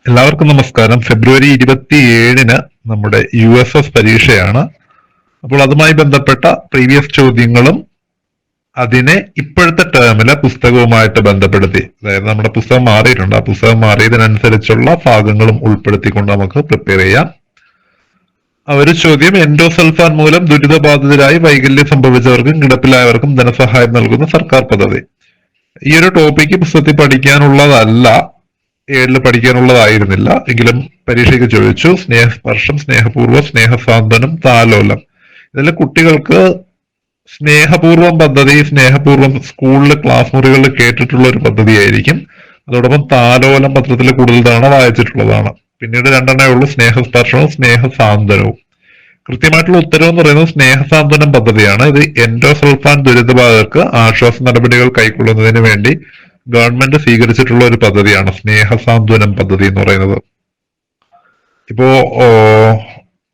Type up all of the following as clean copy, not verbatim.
എല്ലാവർക്കും നമസ്കാരം. ഫെബ്രുവരി 27-ന് നമ്മുടെ USS പരീക്ഷയാണ്. അപ്പോൾ അതുമായി ബന്ധപ്പെട്ട പ്രീവിയസ് ചോദ്യങ്ങളും അതിനെ ഇപ്പോഴത്തെ ടേമിലെ പുസ്തകവുമായിട്ട് ബന്ധപ്പെടുത്തി, അതായത് നമ്മുടെ പുസ്തകം മാറിയിട്ടുണ്ട്, ആ പുസ്തകം മാറിയതിനനുസരിച്ചുള്ള ഭാഗങ്ങളും ഉൾപ്പെടുത്തിക്കൊണ്ട് നമുക്ക് പ്രിപ്പയർ ചെയ്യാം. ഒരു ചോദ്യം: എൻഡോസൾഫാൻ മൂലം ദുരിതബാധിതരായി വൈകല്യം സംഭവിച്ചവർക്കും കിടപ്പിലായവർക്കും ധനസഹായം നൽകുന്ന സർക്കാർ പദ്ധതി. ഈ ഒരു ടോപ്പിക്ക് പുസ്തകത്തിൽ പഠിക്കാനുള്ളതല്ല, 7 പഠിക്കാനുള്ളതായിരുന്നില്ല, എങ്കിലും പരീക്ഷയ്ക്ക് ചോദിച്ചു. സ്നേഹസ്പർശം, സ്നേഹപൂർവ്വം, സ്നേഹസാന്ത്വനം, താലോലം. ഇതിൽ കുട്ടികൾക്ക് സ്നേഹപൂർവ്വം പദ്ധതി, സ്നേഹപൂർവ്വം സ്കൂളിൽ ക്ലാസ് മുറികളിൽ കേട്ടിട്ടുള്ള ഒരു പദ്ധതിയായിരിക്കും. അതോടൊപ്പം താലോലം പത്രത്തിൽ കൂടുതൽ തവണ വായിച്ചിട്ടുള്ളതാണ്. പിന്നീട് 2 ഉള്ളൂ: സ്നേഹസ്പർശവും സ്നേഹസാന്ത്വനവും. കൃത്യമായിട്ടുള്ള ഉത്തരം എന്ന് പറയുന്നത് സ്നേഹസാന്ത്വനം പദ്ധതിയാണ്. ഇത് എൻഡോസൾഫാൻ ദുരിതബാധിതർക്ക് ആശ്വാസ നടപടികൾ കൈക്കൊള്ളുന്നതിന് വേണ്ടി ഗവൺമെന്റ് സ്വീകരിച്ചിട്ടുള്ള ഒരു പദ്ധതിയാണ് സ്നേഹസാന്ത്വനം പദ്ധതി എന്ന് പറയുന്നത്. ഇപ്പോ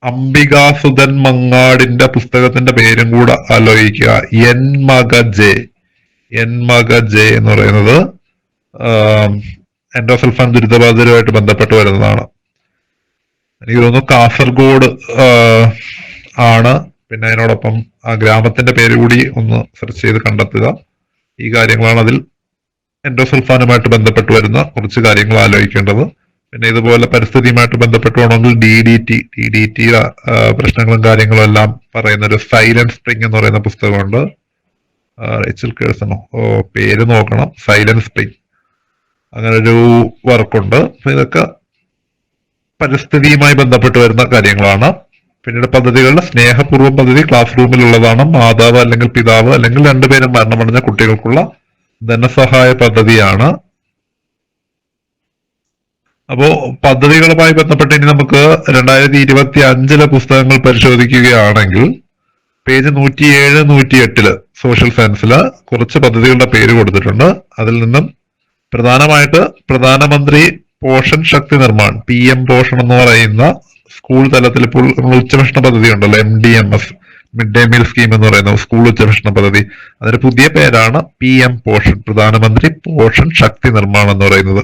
അംബികാസുധൻ മങ്ങാടിന്റെ പുസ്തകത്തിന്റെ പേരും കൂടെ ആലോചിക്കുക. എൻ മക ജെ എന്ന് പറയുന്നത് എൻഡോസൾഫാൻ ദുരിതബാധിതരുമായിട്ട് ബന്ധപ്പെട്ട് വരുന്നതാണ്. എനിക്ക് തോന്നുന്നു കാസർഗോഡ് ആണ്. പിന്നെ അതിനോടൊപ്പം ആ ഗ്രാമത്തിന്റെ പേര് കൂടി ഒന്ന് സെർച്ച് ചെയ്ത് കണ്ടെത്തുക. ഈ കാര്യങ്ങളാണ് അതിൽ എൻഡോസൾഫാനുമായിട്ട് ബന്ധപ്പെട്ട് വരുന്ന കുറച്ച് കാര്യങ്ങൾ ആലോചിക്കേണ്ടത്. പിന്നെ ഇതുപോലെ പരിസ്ഥിതിയുമായിട്ട് ബന്ധപ്പെട്ട് വേണമെങ്കിൽ DDT പ്രശ്നങ്ങളും കാര്യങ്ങളും എല്ലാം പറയുന്ന ഒരു സൈലന്റ് സ്പ്രിംഗ് എന്ന് പറയുന്ന പുസ്തകമുണ്ട്. റിച്ചൽ കേഴ്സണോ പേര് നോക്കണം, സൈലന്റ് സ്പ്രിംഗ്, അങ്ങനെ ഒരു വർക്കുണ്ട്. അപ്പൊ ഇതൊക്കെ പരിസ്ഥിതിയുമായി ബന്ധപ്പെട്ട് വരുന്ന കാര്യങ്ങളാണ്. പിന്നീട് പദ്ധതികളുടെ സ്നേഹപൂർവ്വം പദ്ധതി ക്ലാസ് റൂമിലുള്ളതാണ്. മാതാവ് അല്ലെങ്കിൽ പിതാവ് അല്ലെങ്കിൽ രണ്ടുപേരും മരണമടഞ്ഞ കുട്ടികൾക്കുള്ള ധനസഹായ പദ്ധതിയാണ്. അപ്പോ പദ്ധതികളുമായി ബന്ധപ്പെട്ട് ഇനി നമുക്ക് 2025 പുസ്തകങ്ങൾ പരിശോധിക്കുകയാണെങ്കിൽ പേജ് 107, 108 സോഷ്യൽ സയൻസില് കുറച്ച് പദ്ധതികളുടെ പേര് കൊടുത്തിട്ടുണ്ട്. അതിൽ നിന്നും പ്രധാനമായിട്ട് പ്രധാനമന്ത്രി പോഷൻ ശക്തി നിർമ്മാൺ, PM പോഷൻ എന്ന് പറയുന്ന സ്കൂൾ തലത്തിൽ ഇപ്പോൾ ഉച്ചഭക്ഷണ പദ്ധതി ഉണ്ടല്ലോ, MDMS, mid day meal scheme എന്ന് പറയുന്ന സ്കൂൾ ഉച്ചഭക്ഷണ പദ്ധതി. അതിന്റെ പുതിയ പേരാണ് PM പോഷൻ, പ്രധാനമന്ത്രി പോഷൻ ശക്തി നിർമ്മാണം എന്ന് പറയുന്നത്.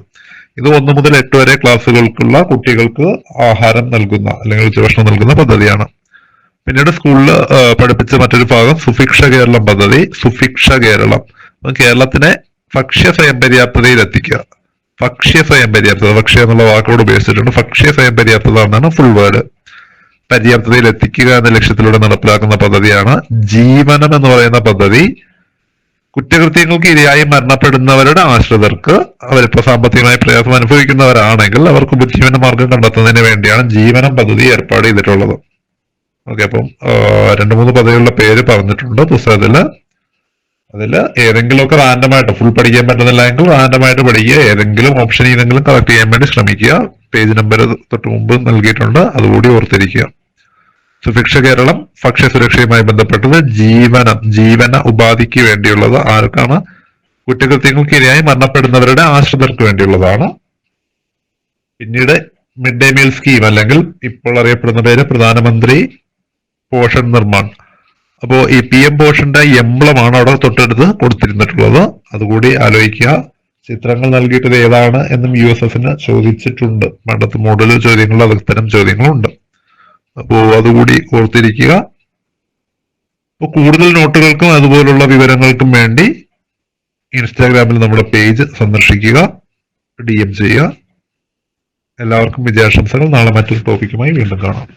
ഇത് 1 മുതൽ 8 വരെ ക്ലാസ്സുകൾക്കുള്ള കുട്ടികൾക്ക് ആഹാരം നൽകുന്ന അല്ലെങ്കിൽ ഉച്ചഭക്ഷണം നൽകുന്ന പദ്ധതിയാണ്. പിന്നീട് സ്കൂളിൽ പഠിപ്പിച്ച മറ്റൊരു ഭാഗം സുഭിക്ഷ കേരളം പദ്ധതി. സുഭിക്ഷ കേരളം കേരളത്തിനെ ഭക്ഷ്യ സ്വയം പര്യാപ്തതയിൽ എത്തിക്കുക. ഭക്ഷ്യ സ്വയം പര്യാപ്തത, ഭക്ഷ്യ എന്നുള്ള വാക്കോട് ഉപയോഗിച്ചിട്ടുണ്ട്. ഭക്ഷ്യ സ്വയം പര്യാപ്തത എന്നാണ് ഫുൾ വേർഡ്. പര്യാപ്തതയിൽ എത്തിക്കുക എന്ന ലക്ഷ്യത്തിലൂടെ നടപ്പിലാക്കുന്ന പദ്ധതിയാണ്. ജീവനം എന്ന് പറയുന്ന പദ്ധതി കുറ്റകൃത്യങ്ങൾക്ക് ഇരയായി മരണപ്പെടുന്നവരുടെ ആശ്രിതർക്ക്, അവരിപ്പോ സാമ്പത്തികമായി പ്രയാസം അനുഭവിക്കുന്നവരാണെങ്കിൽ അവർക്ക് ഉപജീവന മാർഗം കണ്ടെത്തുന്നതിന് വേണ്ടിയാണ് ജീവനം പദ്ധതി ഏർപ്പാട് ചെയ്തിട്ടുള്ളത്. ഓക്കെ, അപ്പം 2-3 പദ്ധതികളുടെ പേര് പറഞ്ഞിട്ടുണ്ട് പുസ്തകത്തില്. അതിൽ ഏതെങ്കിലുമൊക്കെ റാൻഡമായിട്ട്, ഫുൾ പഠിക്കാൻ പറ്റുന്നില്ല എങ്കിൽ റാൻഡമായിട്ട് പഠിക്കുക. ഏതെങ്കിലും ഓപ്ഷൻ ഏതെങ്കിലും കളക്ട് ചെയ്യാൻ വേണ്ടി ശ്രമിക്കുക. പേജ് നമ്പർ തൊട്ട് മുമ്പ് നൽകിയിട്ടുണ്ട്, അതുകൂടി ഓർത്തിരിക്കുക. സുഭിക്ഷ കേരളം ഭക്ഷ്യസുരക്ഷയുമായി ബന്ധപ്പെട്ടത്. ജീവന ഉപാധിക്ക് വേണ്ടിയുള്ളത്. ആർക്കാണ്? കുറ്റകൃത്യങ്ങൾക്ക് ഇരയായി മരണപ്പെടുന്നവരുടെ ആശ്രിതർക്ക് വേണ്ടിയുള്ളതാണ്. പിന്നീട് മിഡ് ഡേ മീൽ സ്കീം അല്ലെങ്കിൽ ഇപ്പോൾ അറിയപ്പെടുന്ന പേര് പ്രധാനമന്ത്രി പോഷൻ നിർമ്മാൺ. അപ്പോ ഈ PM പോഷന്റെ എംബ്ലമാണ് അവിടെ തൊട്ടടുത്ത് കൊടുത്തിരുന്നിട്ടുള്ളത്, അതുകൂടി ആലോചിക്കുക. ചിത്രങ്ങൾ നൽകിയിട്ടത് ഏതാണ് എന്നും USSന് ചോദിച്ചിട്ടുണ്ട്. പണ്ടത്തെ മോഡൽ ചോദ്യങ്ങൾ, അത്തരം ചോദ്യങ്ങളുണ്ട്. അപ്പോ അതുകൂടി ഓർത്തിരിക്കുക. അപ്പൊ കൂടുതൽ നോട്ടുകൾക്കും അതുപോലുള്ള വിവരങ്ങൾക്കും വേണ്ടി ഇൻസ്റ്റാഗ്രാമിൽ നമ്മുടെ പേജ് സന്ദർശിക്കുക, DM ചെയ്യുക. എല്ലാവർക്കും വിജയാശംസകൾ. നാളെ മറ്റൊരു ടോപ്പിക്കുമായി വീണ്ടും കാണാം.